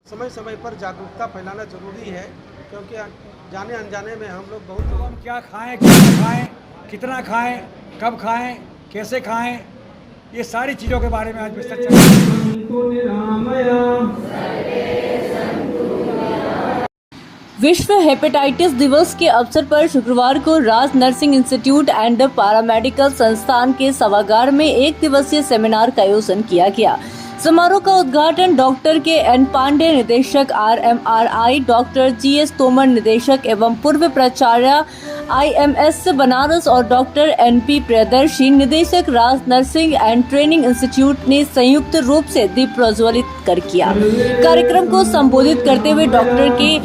समय समय पर जागरूकता फैलाना जरूरी है, क्योंकि जाने अनजाने में हम लोग बहुत हम क्या खाएं, क्या खाएं, कितना खाएं, कब खाएं, कैसे खाएं, ये सारी चीज़ों के बारे में आज विस्तार चर्चा। विश्व हेपेटाइटिस दिवस के अवसर पर शुक्रवार को राज नर्सिंग इंस्टीट्यूट एंड पैरामेडिकल संस्थान के सभागार में एक दिवसीय सेमिनार का आयोजन किया गया। समारोह का उद्घाटन डॉक्टर के एन पांडे, निदेशक RMRI, डॉक्टर GS तोमर, निदेशक एवं पूर्व प्राचार्य IMS बनारस और डॉक्टर NP प्रियदर्शी, निदेशक राज नर्सिंग एंड ट्रेनिंग इंस्टीट्यूट ने संयुक्त रूप से दीप प्रज्वलित कर किया। कार्यक्रम को संबोधित करते हुए डॉक्टर के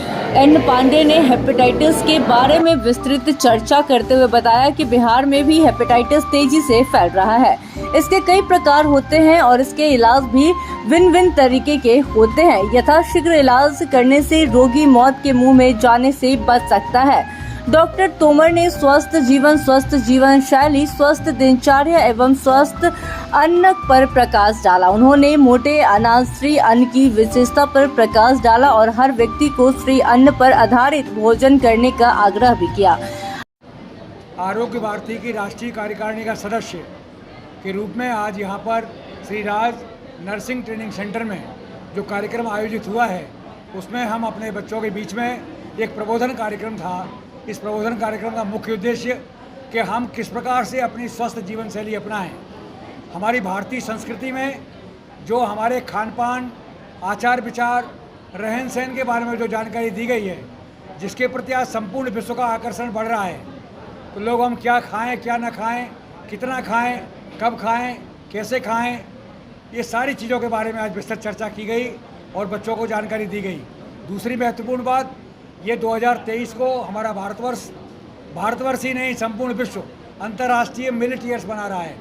एन पांडे ने हेपेटाइटिस के बारे में विस्तृत चर्चा करते हुए बताया कि बिहार में भी हेपेटाइटिस तेजी से फैल रहा है। इसके कई प्रकार होते हैं और इसके इलाज भी भिन्न भिन्न तरीके के होते हैं। यथाशीघ्र इलाज करने से रोगी मौत के मुंह में जाने से बच सकता है। डॉक्टर तोमर ने स्वस्थ जीवन शैली, स्वस्थ दिनचर्या एवं स्वस्थ अन्न पर प्रकाश डाला। उन्होंने मोटे अनाज श्री अन्न की विशेषता पर प्रकाश डाला और हर व्यक्ति को श्री अन्न पर आधारित भोजन करने का आग्रह भी किया। आरोग्य भारती की राष्ट्रीय कार्यकारिणी का सदस्य के रूप में आज यहाँ पर Shri Raj nursing training centre में जो कार्यक्रम आयोजित हुआ है, उसमें हम अपने बच्चों के बीच में एक प्रबोधन कार्यक्रम था। इस प्रबोधन कार्यक्रम का मुख्य उद्देश्य कि हम किस प्रकार से अपनी स्वस्थ जीवन शैली अपनाएं। हमारी भारतीय संस्कृति में जो हमारे खान पान, आचार विचार, रहन सहन के बारे में जो जानकारी दी गई है, जिसके प्रति आज संपूर्ण विश्व का आकर्षण बढ़ रहा है, तो लोग हम क्या खाएं, क्या ना खाएं, कितना खाएं, कब खाएं, कैसे खाएं, ये सारी चीज़ों के बारे में आज विस्तृत चर्चा की गई और बच्चों को जानकारी दी गई। दूसरी महत्वपूर्ण बात, ये 2023 को हमारा भारतवर्ष ही नहीं, संपूर्ण विश्व अंतर्राष्ट्रीय मिलेट ईयर्स बना रहा है,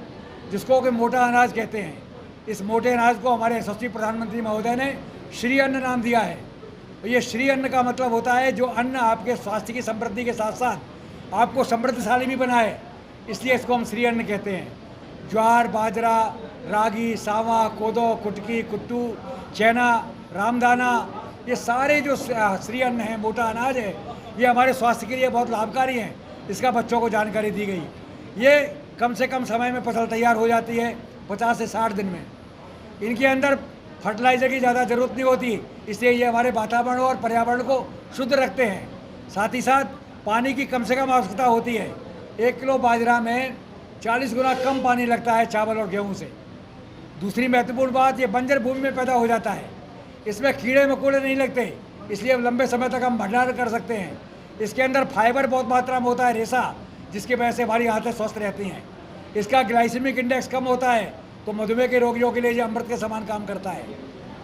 जिसको कि मोटा अनाज कहते हैं। इस मोटे अनाज को हमारे यशस्वी प्रधानमंत्री महोदय ने श्री अन्न नाम दिया है। ये श्री अन्न का मतलब होता है जो अन्न आपके स्वास्थ्य की समृद्धि के साथ साथ आपको समृद्धशाली भी बनाए, इसलिए इसको हम श्री अन्न कहते हैं। ज्वार, बाजरा, रागी, सावा, कोदो, कुटकी, कुट्टू, चना, रामदाना, ये सारे जो श्री अन्न हैं, मोटा अनाज है, ये हमारे स्वास्थ्य के लिए बहुत लाभकारी हैं। इसका बच्चों को जानकारी दी गई। ये कम से कम समय में फसल तैयार हो जाती है, 50 से 60 दिन में। इनके अंदर फर्टिलाइज़र की ज़्यादा ज़रूरत नहीं होती, इसलिए ये हमारे वातावरण और पर्यावरण को शुद्ध रखते हैं। साथ ही साथ पानी की कम से कम आवश्यकता होती है। 1 किलो बाजरा में 40 गुना कम पानी लगता है चावल और गेहूँ से। दूसरी महत्वपूर्ण बात, ये बंजर भूमि में पैदा हो जाता है। इसमें कीड़े मकोड़े नहीं लगते, इसलिए लंबे समय तक हम भंडारण कर सकते हैं। इसके अंदर फाइबर बहुत मात्रा में होता है, रेशा, जिसकी वजह से हमारी आंतें स्वस्थ रहती हैं। इसका ग्लाइसेमिक इंडेक्स कम होता है, तो मधुमेह के रोगियों के लिए ये अमृत के समान काम करता है।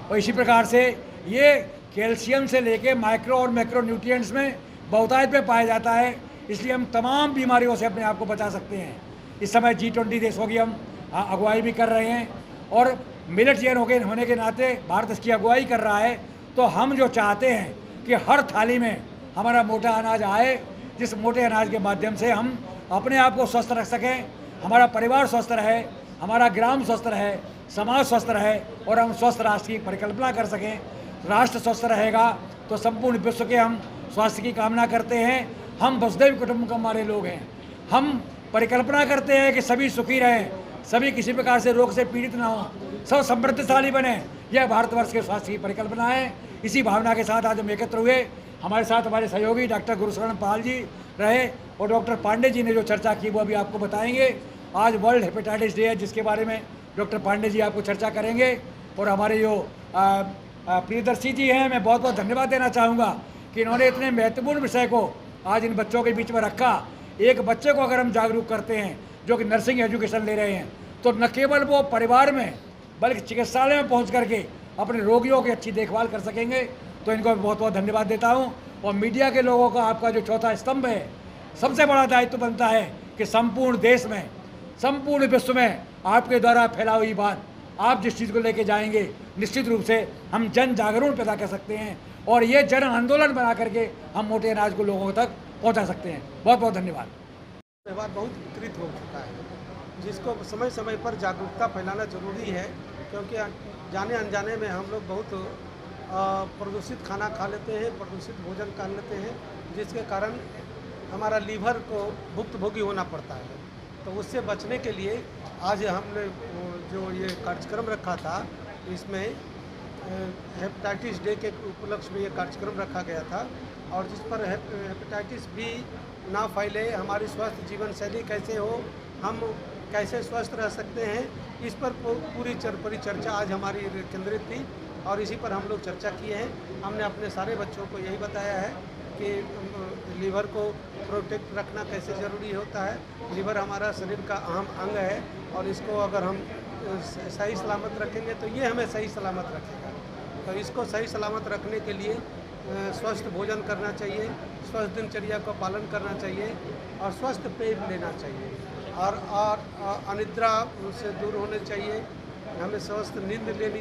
और इसी प्रकार से ये कैल्शियम से लेके माइक्रो और मैक्रो न्यूट्रिएंट्स में बहुतायत में पाया जाता है, इसलिए हम तमाम बीमारियों से अपने आप को बचा सकते हैं। इस समय G20 देशों की हम अगुवाई भी कर रहे हैं और मिलेट ईयर होने के नाते भारत इसकी अगुवाई कर रहा है। तो हम जो चाहते हैं कि हर थाली में हमारा मोटा अनाज आए, जिस मोटे अनाज के माध्यम से हम अपने आप को स्वस्थ रख सकें, हमारा परिवार स्वस्थ रहे, हमारा ग्राम स्वस्थ रहे, समाज स्वस्थ रहे और हम स्वस्थ राष्ट्र की परिकल्पना कर सकें। राष्ट्र स्वस्थ रहेगा तो संपूर्ण विश्व के हम स्वास्थ्य की कामना करते हैं। हम वसुधैव कुटुंबकम हमारे लोग हैं। हम परिकल्पना करते हैं कि सभी सुखी रहें, सभी किसी प्रकार से रोग से पीड़ित ना हो, सब समृद्धशाली बने। यह भारतवर्ष के स्वास्थ्य की परिकल्पना है। इसी भावना के साथ आज हम एकत्र हुए। हमारे साथ हमारे सहयोगी डॉक्टर गुरुशरण पाल जी रहे और डॉक्टर पांडे जी ने जो चर्चा की वो अभी आपको बताएंगे। आज वर्ल्ड हेपेटाइटिस डे है, जिसके बारे में डॉक्टर पांडे जी आपको चर्चा करेंगे। और हमारे जो प्रियदर्शी जी हैं, मैं बहुत बहुत धन्यवाद देना चाहूँगा कि इन्होंने इतने महत्वपूर्ण विषय को आज इन बच्चों के बीच में रखा। एक बच्चे को अगर हम जागरूक करते हैं जो कि नर्सिंग एजुकेशन ले रहे हैं, तो न केवल वो परिवार में बल्कि चिकित्सालय में पहुंच करके अपने रोगियों की अच्छी देखभाल कर सकेंगे। तो इनको बहुत बहुत धन्यवाद देता हूं। और मीडिया के लोगों का आपका जो चौथा स्तंभ है, सबसे बड़ा दायित्व बनता है कि संपूर्ण देश में, संपूर्ण विश्व में आपके द्वारा फैला हुई बात, आप जिस चीज़ को लेके जाएंगे, निश्चित रूप से हम जन जागरण पैदा कर सकते हैं और ये जन आंदोलन बना करके हम मोटे अनाज को लोगों तक पहुँचा सकते हैं। बहुत बहुत धन्यवाद। व्यवहार बहुत विकृत हो चुका है, जिसको समय समय पर जागरूकता फैलाना जरूरी है, क्योंकि जाने अनजाने में हम लोग बहुत प्रदूषित खाना खा लेते हैं, प्रदूषित भोजन कर लेते हैं, जिसके कारण हमारा लीवर को भुक्तभोगी होना पड़ता है। तो उससे बचने के लिए आज हमने जो ये कार्यक्रम रखा था, इसमें हेपेटाइटिस डे के उपलक्ष्य में ये कार्यक्रम रखा गया था, और जिस पर हेपेटाइटिस बी ना फैले, हमारी स्वस्थ जीवन शैली कैसे हो, हम कैसे स्वस्थ रह सकते हैं, इस पर पूरी परिचर्चा आज हमारी केंद्रित थी और इसी पर हम लोग चर्चा किए हैं। हमने अपने सारे बच्चों को यही बताया है कि लीवर को प्रोटेक्ट रखना कैसे ज़रूरी होता है। लीवर हमारा शरीर का अहम अंग है और इसको अगर हम सही सलामत रखेंगे तो ये हमें सही सलामत रखेगा। तो इसको सही सलामत रखने के लिए स्वस्थ भोजन करना चाहिए, स्वस्थ दिनचर्या का पालन करना चाहिए और स्वस्थ पेय लेना चाहिए और अनिद्रा से दूर होने चाहिए। हमें स्वस्थ नींद लेनी